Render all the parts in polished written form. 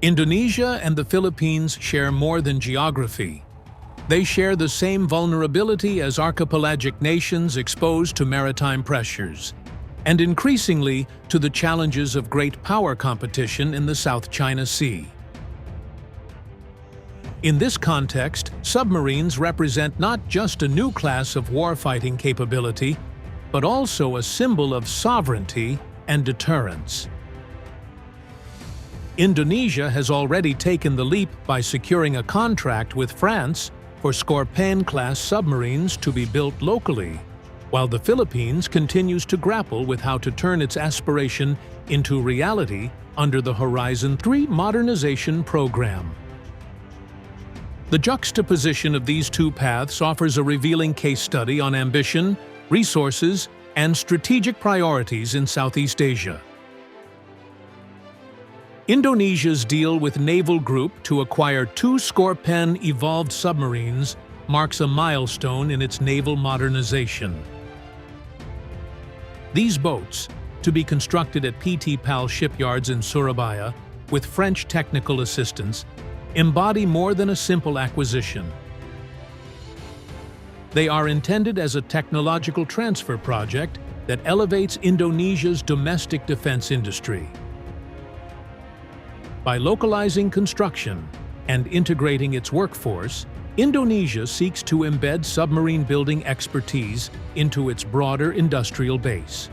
Indonesia and the Philippines share more than geography. They share the same vulnerability as archipelagic nations exposed to maritime pressures, and increasingly to the challenges of great power competition in the South China Sea. In this context, submarines represent not just a new class of warfighting capability, but also a symbol of sovereignty and deterrence. Indonesia has already taken the leap by securing a contract with France for Scorpène-class submarines to be built locally, while the Philippines continues to grapple with how to turn its aspiration into reality under the Horizon 3 modernization program. The juxtaposition of these two paths offers a revealing case study on ambition, resources, and strategic priorities in Southeast Asia. Indonesia's deal with Naval Group to acquire 2 Scorpène-evolved submarines marks a milestone in its naval modernization. These boats, to be constructed at PT PAL shipyards in Surabaya with French technical assistance, embody more than a simple acquisition. They are intended as a technological transfer project that elevates Indonesia's domestic defense industry. By localizing construction and integrating its workforce, Indonesia seeks to embed submarine building expertise into its broader industrial base.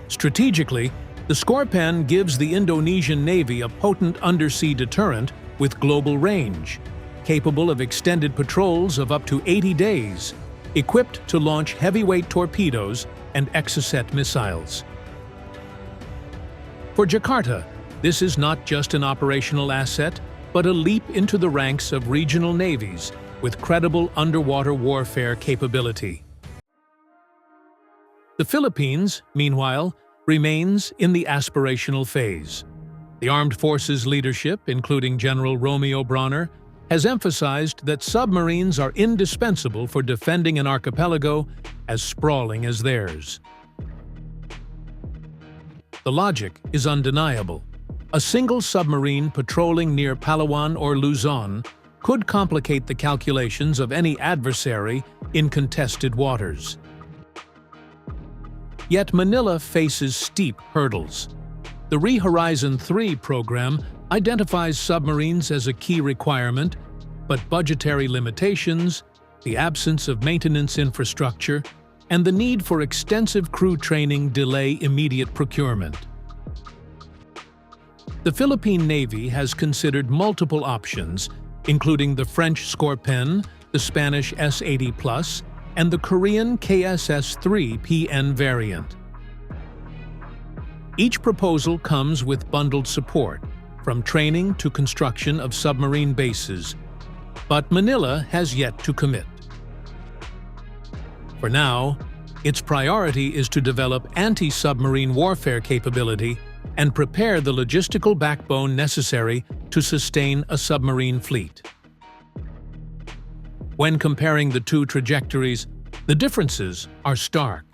Strategically, the Scorpène gives the Indonesian Navy a potent undersea deterrent with global range, capable of extended patrols of up to 80 days, equipped to launch heavyweight torpedoes and Exocet missiles. For Jakarta, this is not just an operational asset, but a leap into the ranks of regional navies with credible underwater warfare capability. The Philippines, meanwhile, remains in the aspirational phase. The armed forces leadership, including General Romeo Bronner, has emphasized that submarines are indispensable for defending an archipelago as sprawling as theirs. The logic is undeniable. A single submarine patrolling near Palawan or Luzon could complicate the calculations of any adversary in contested waters. Yet Manila faces steep hurdles. The Horizon 3 program identifies submarines as a key requirement, but budgetary limitations, the absence of maintenance infrastructure, and the need for extensive crew training delay immediate procurement. The Philippine Navy has considered multiple options, including the French Scorpène, the Spanish S-80+, and the Korean KSS-3PN variant. Each proposal comes with bundled support, from training to construction of submarine bases, but Manila has yet to commit. For now, its priority is to develop anti-submarine warfare capability and prepare the logistical backbone necessary to sustain a submarine fleet. When comparing the two trajectories, the differences are stark.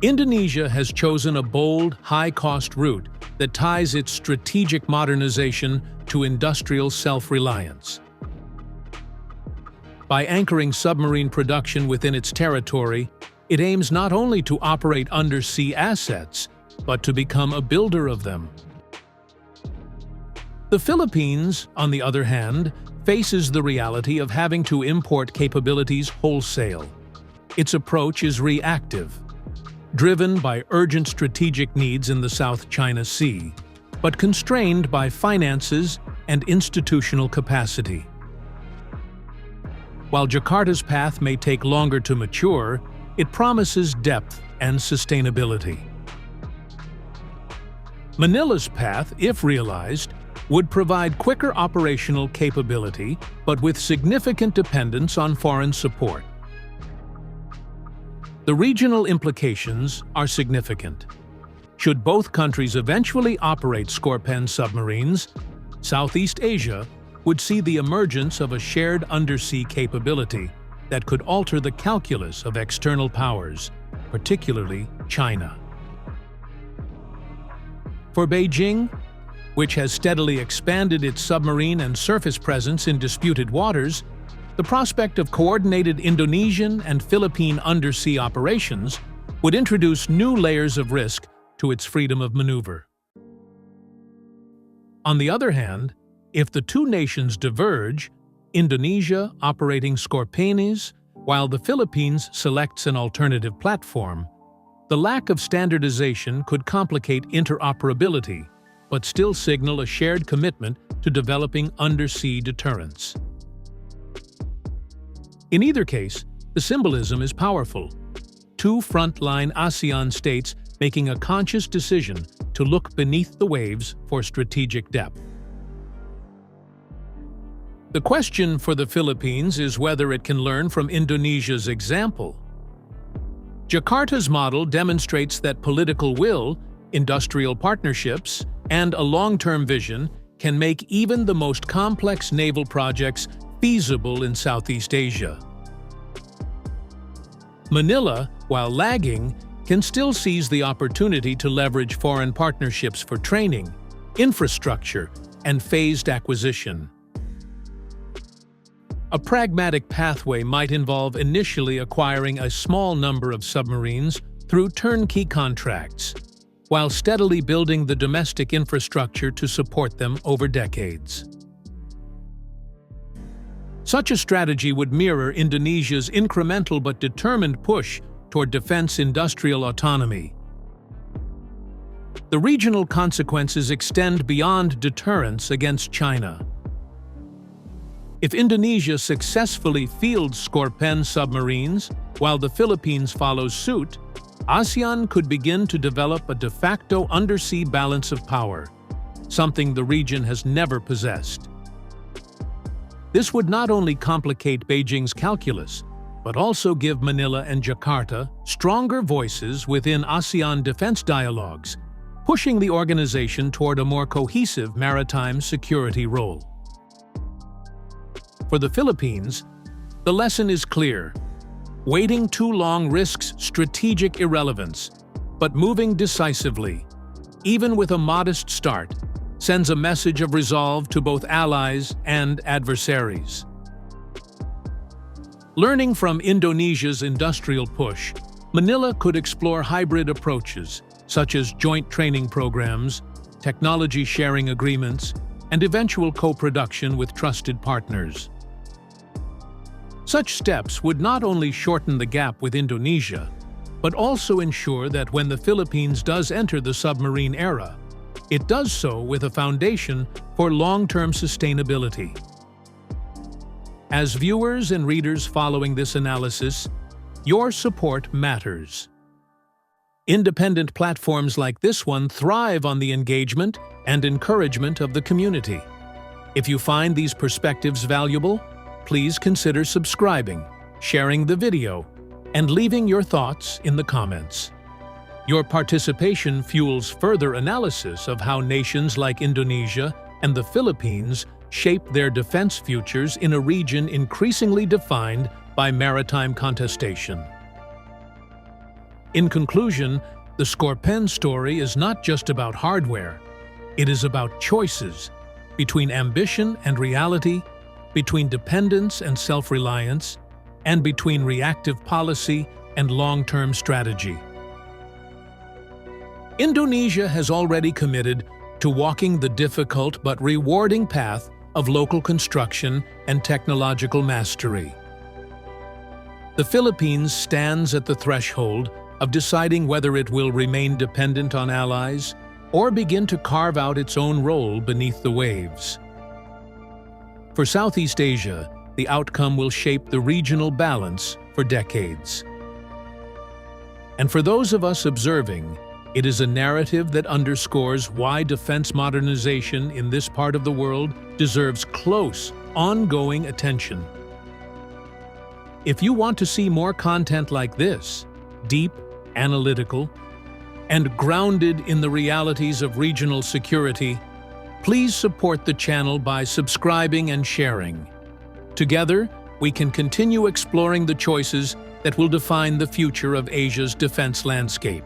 Indonesia has chosen a bold, high-cost route that ties its strategic modernization to industrial self-reliance. By anchoring submarine production within its territory, it aims not only to operate undersea assets, but to become a builder of them. The Philippines, on the other hand, faces the reality of having to import capabilities wholesale. Its approach is reactive, driven by urgent strategic needs in the South China Sea, but constrained by finances and institutional capacity. While Jakarta's path may take longer to mature, it promises depth and sustainability. Manila's path, if realized, would provide quicker operational capability, but with significant dependence on foreign support. The regional implications are significant. Should both countries eventually operate Scorpène submarines, Southeast Asia would see the emergence of a shared undersea capability that could alter the calculus of external powers, particularly China. For Beijing, which has steadily expanded its submarine and surface presence in disputed waters, the prospect of coordinated Indonesian and Philippine undersea operations would introduce new layers of risk to its freedom of maneuver. On the other hand, if the two nations diverge, Indonesia operating Scorpènes, while the Philippines selects an alternative platform, the lack of standardization could complicate interoperability, but still signal a shared commitment to developing undersea deterrence. In either case, the symbolism is powerful. Two frontline ASEAN states making a conscious decision to look beneath the waves for strategic depth. The question for the Philippines is whether it can learn from Indonesia's example. Jakarta's model demonstrates that political will, industrial partnerships, and a long-term vision can make even the most complex naval projects feasible in Southeast Asia. Manila, while lagging, can still seize the opportunity to leverage foreign partnerships for training, infrastructure, and phased acquisition. A pragmatic pathway might involve initially acquiring a small number of submarines through turnkey contracts, while steadily building the domestic infrastructure to support them over decades. Such a strategy would mirror Indonesia's incremental but determined push toward defense industrial autonomy. The regional consequences extend beyond deterrence against China. If Indonesia successfully fields Scorpène submarines, while the Philippines follows suit, ASEAN could begin to develop a de facto undersea balance of power, something the region has never possessed. This would not only complicate Beijing's calculus, but also give Manila and Jakarta stronger voices within ASEAN defense dialogues, pushing the organization toward a more cohesive maritime security role. For the Philippines, the lesson is clear. Waiting too long risks strategic irrelevance, but moving decisively, even with a modest start, sends a message of resolve to both allies and adversaries. Learning from Indonesia's industrial push, Manila could explore hybrid approaches, such as joint training programs, technology sharing agreements, and eventual co-production with trusted partners. Such steps would not only shorten the gap with Indonesia, but also ensure that when the Philippines does enter the submarine era, it does so with a foundation for long-term sustainability. As viewers and readers following this analysis, your support matters. Independent platforms like this one thrive on the engagement and encouragement of the community. If you find these perspectives valuable, please consider subscribing, sharing the video, and leaving your thoughts in the comments. Your participation fuels further analysis of how nations like Indonesia and the Philippines shape their defense futures in a region increasingly defined by maritime contestation. In conclusion, the Scorpène story is not just about hardware. It is about choices between ambition and reality, between dependence and self-reliance, and between reactive policy and long-term strategy. Indonesia has already committed to walking the difficult but rewarding path of local construction and technological mastery. The Philippines stands at the threshold of deciding whether it will remain dependent on allies or begin to carve out its own role beneath the waves. For Southeast Asia, the outcome will shape the regional balance for decades. And for those of us observing, it is a narrative that underscores why defense modernization in this part of the world deserves close, ongoing attention. If you want to see more content like this, deep, analytical, and grounded in the realities of regional security, please support the channel by subscribing and sharing. Together, we can continue exploring the choices that will define the future of Asia's defense landscape.